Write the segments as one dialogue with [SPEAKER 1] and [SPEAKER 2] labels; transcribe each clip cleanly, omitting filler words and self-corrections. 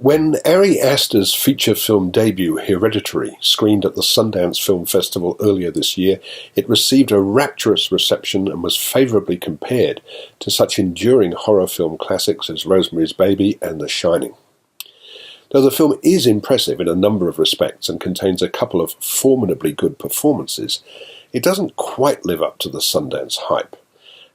[SPEAKER 1] When Ari Aster's feature film debut, Hereditary, screened at the Sundance Film Festival earlier this year, it received a rapturous reception and was favourably compared to such enduring horror film classics as Rosemary's Baby and The Shining. Though the film is impressive in a number of respects and contains a couple of formidably good performances, it doesn't quite live up to the Sundance hype.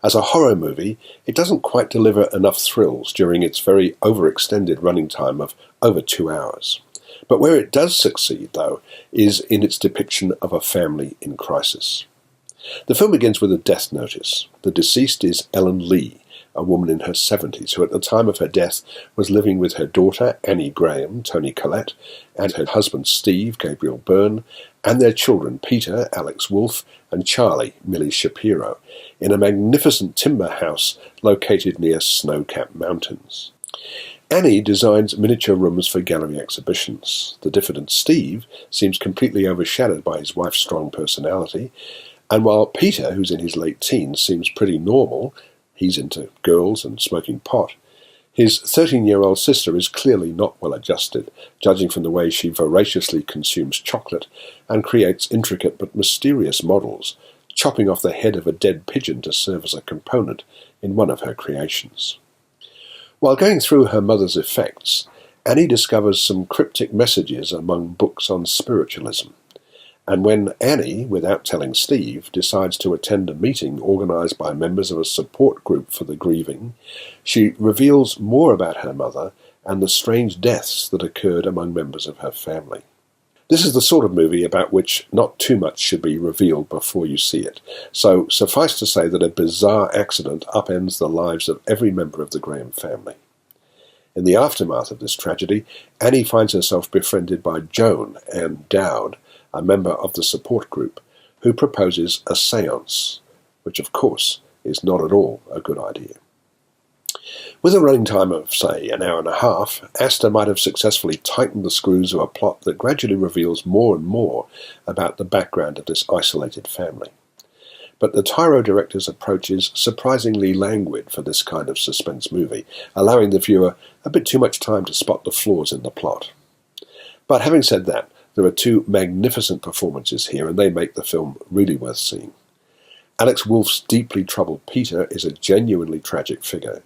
[SPEAKER 1] As a horror movie, it doesn't quite deliver enough thrills during its very overextended running time of over 2 hours. But where it does succeed, though, is in its depiction of a family in crisis. The film begins with a death notice. The deceased is Ellen Lee, a woman in her 70s who at the time of her death was living with her daughter, Annie Graham, Toni Collette, and her husband, Steve, Gabriel Byrne, and their children, Peter, Alex Wolff, and Charlie, Millie Shapiro, in a magnificent timber house located near snow-capped mountains. Annie designs miniature rooms for gallery exhibitions. The diffident Steve seems completely overshadowed by his wife's strong personality, and while Peter, who's in his late teens, seems pretty normal, he's into girls and smoking pot, his 13-year-old sister is clearly not well adjusted, judging from the way she voraciously consumes chocolate and creates intricate but mysterious models, chopping off the head of a dead pigeon to serve as a component in one of her creations. While going through her mother's effects, Annie discovers some cryptic messages among books on spiritualism. And when Annie, without telling Steve, decides to attend a meeting organised by members of a support group for the grieving, she reveals more about her mother and the strange deaths that occurred among members of her family. This is the sort of movie about which not too much should be revealed before you see it, so suffice to say that a bizarre accident upends the lives of every member of the Graham family. In the aftermath of this tragedy, Annie finds herself befriended by Joan and Dowd, a member of the support group, who proposes a séance, which of course is not at all a good idea. With a running time of, say, an hour and a half, Aster might have successfully tightened the screws of a plot that gradually reveals more and more about the background of this isolated family. But the Tyro director's approach is surprisingly languid for this kind of suspense movie, allowing the viewer a bit too much time to spot the flaws in the plot. But having said that, there are two magnificent performances here, and they make the film really worth seeing. Alex Wolff's deeply troubled Peter is a genuinely tragic figure,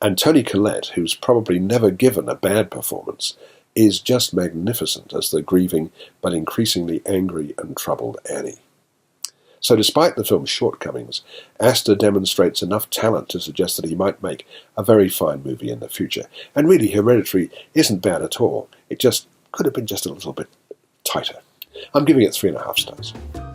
[SPEAKER 1] and Toni Collette, who's probably never given a bad performance, is just magnificent as the grieving but increasingly angry and troubled Annie. So despite the film's shortcomings, Aster demonstrates enough talent to suggest that he might make a very fine movie in the future. And really, Hereditary isn't bad at all. It just could have been just a little bit tighter. I'm giving it 3.5 stars.